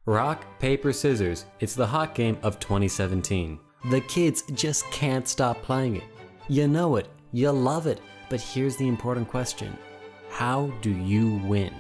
Rock, paper, scissors. It's the hot game of 2017. The kids just can't stop playing it. You know it, you love it, but here's the important question. How do you win?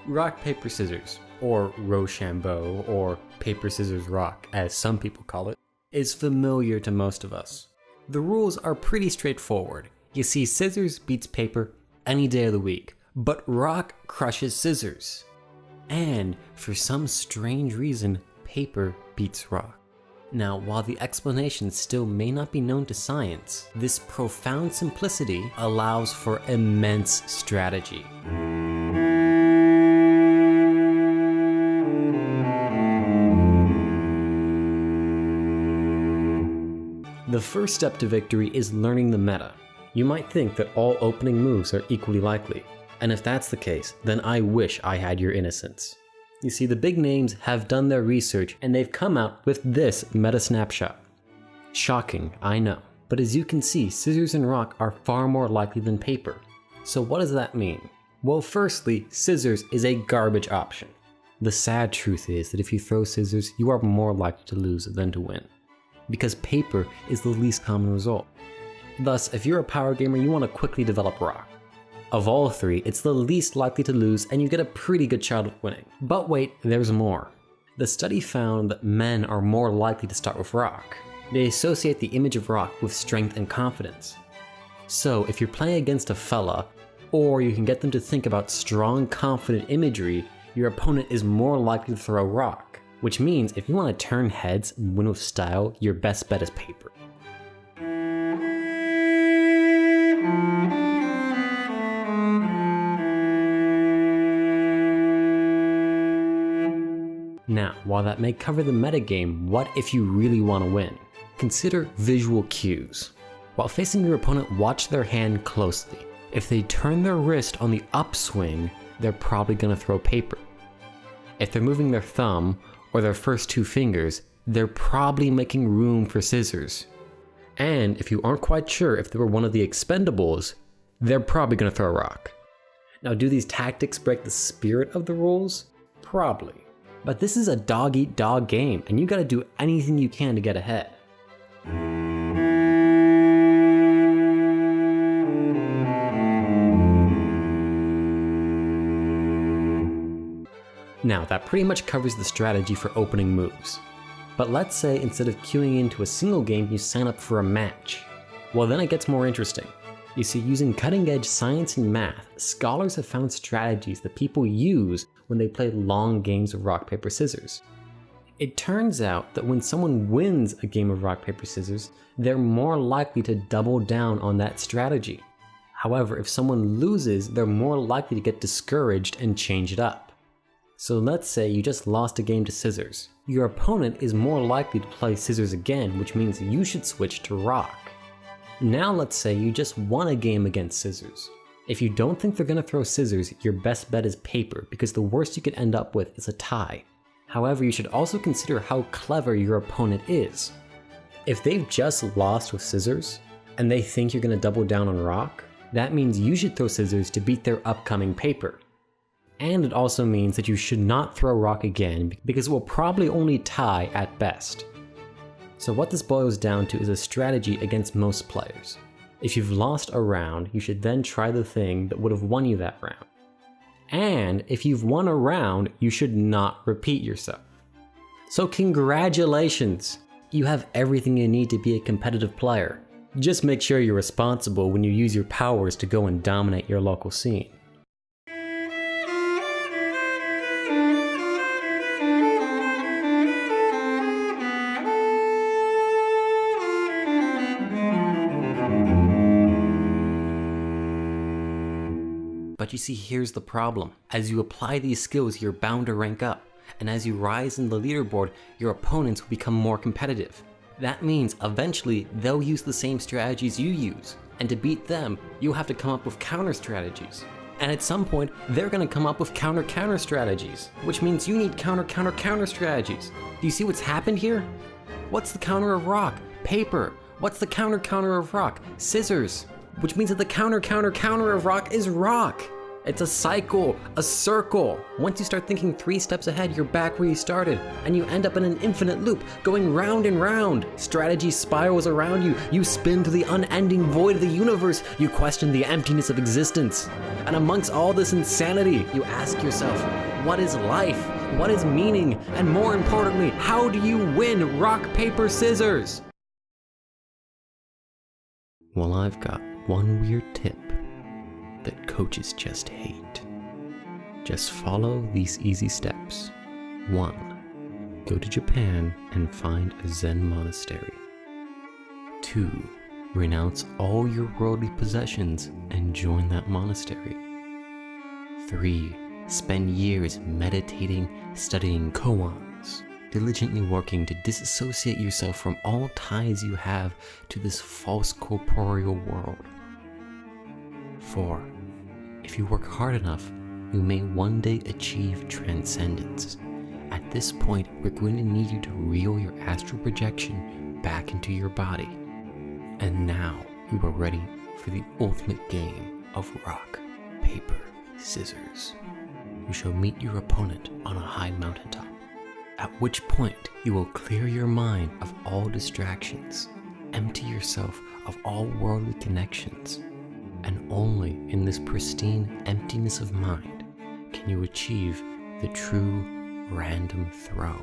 Rock, paper, scissors, or Rochambeau, or paper, scissors, rock, as some people call it, is familiar to most of us. The rules are pretty straightforward. You see, scissors beats paper any day of the week, but rock crushes scissors. And for some strange reason, paper beats rock. Now, while the explanation still may not be known to science, this profound simplicity allows for immense strategy. The first step to victory is learning the meta. You might think that all opening moves are equally likely, and if that's the case, then I wish I had your innocence. You see, the big names have done their research and they've come out with this meta snapshot. Shocking, I know, but as you can see, scissors and rock are far more likely than paper. So what does that mean? Well, firstly, scissors is a garbage option. The sad truth is that if you throw scissors, you are more likely to lose than to win, because paper is the least common result. Thus, if you're a power gamer, you want to quickly develop rock. Of all three, it's the least likely to lose and you get a pretty good shot at winning. But wait, there's more. The study found that men are more likely to start with rock. They associate the image of rock with strength and confidence. So if you're playing against a fella, or you can get them to think about strong, confident imagery, your opponent is more likely to throw rock. Which means if you want to turn heads and win with style, your best bet is paper. Now, while that may cover the metagame, what if you really want to win? Consider visual cues. While facing your opponent, watch their hand closely. If they turn their wrist on the upswing, they're probably going to throw paper. If they're moving their thumb, or their first two fingers, they're probably making room for scissors. And if you aren't quite sure if they were one of the expendables, they're probably going to throw a rock. Now, do these tactics break the spirit of the rules? Probably. But this is a dog-eat-dog game, and you gotta do anything you can to get ahead. Now, that pretty much covers the strategy for opening moves. But let's say instead of queuing into a single game, you sign up for a match. Well, then it gets more interesting. You see, using cutting-edge science and math, scholars have found strategies that people use when they play long games of rock, paper, scissors. It turns out that when someone wins a game of rock, paper, scissors, they're more likely to double down on that strategy. However, if someone loses, they're more likely to get discouraged and change it up. So let's say you just lost a game to scissors. Your opponent is more likely to play scissors again, which means you should switch to rock. Now let's say you just won a game against scissors. If you don't think they're going to throw scissors, your best bet is paper, because the worst you could end up with is a tie. However, you should also consider how clever your opponent is. If they've just lost with scissors, and they think you're going to double down on rock, that means you should throw scissors to beat their upcoming paper. And it also means that you should not throw rock again, because it will probably only tie at best. So what this boils down to is a strategy against most players. If you've lost a round, you should then try the thing that would have won you that round. And if you've won a round, you should not repeat yourself. So congratulations! You have everything you need to be a competitive player. Just make sure you're responsible when you use your powers to go and dominate your local scene. But you see, here's the problem. As you apply these skills, you're bound to rank up. And as you rise in the leaderboard, your opponents will become more competitive. That means eventually they'll use the same strategies you use. And to beat them, you'll have to come up with counter strategies. And at some point, they're gonna come up with counter strategies. Which means you need counter strategies. Do you see what's happened here? What's the counter of rock? Paper. What's the counter of rock? Scissors. which means that the counter of rock is rock. It's a cycle, a circle. Once you start thinking 3 steps ahead, you're back where you started, and you end up in an infinite loop, going round and round. Strategy spirals around you. You spin through the unending void of the universe. You question the emptiness of existence. And amongst all this insanity, you ask yourself, what is life? What is meaning? And more importantly, how do you win rock, paper, scissors? Well, I've got one weird tip that coaches just hate. Just follow these easy steps. 1. Go to Japan and find a Zen monastery. 2. Renounce all your worldly possessions and join that monastery. 3. Spend years meditating, studying koans, diligently working to disassociate yourself from all ties you have to this false corporeal world. 4. If you work hard enough, you may one day achieve transcendence. At this point, we're going to need you to reel your astral projection back into your body. And now you are ready for the ultimate game of rock, paper, scissors. You shall meet your opponent on a high mountaintop, at which point you will clear your mind of all distractions, empty yourself of all worldly connections, and only in this pristine emptiness of mind can you achieve the true random throw.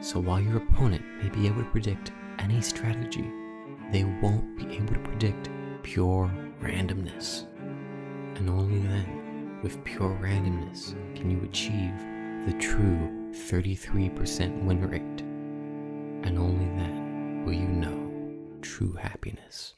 So while your opponent may be able to predict any strategy, they won't be able to predict pure randomness. And only then, with pure randomness, can you achieve the true 33% win rate. And only then will you know true happiness.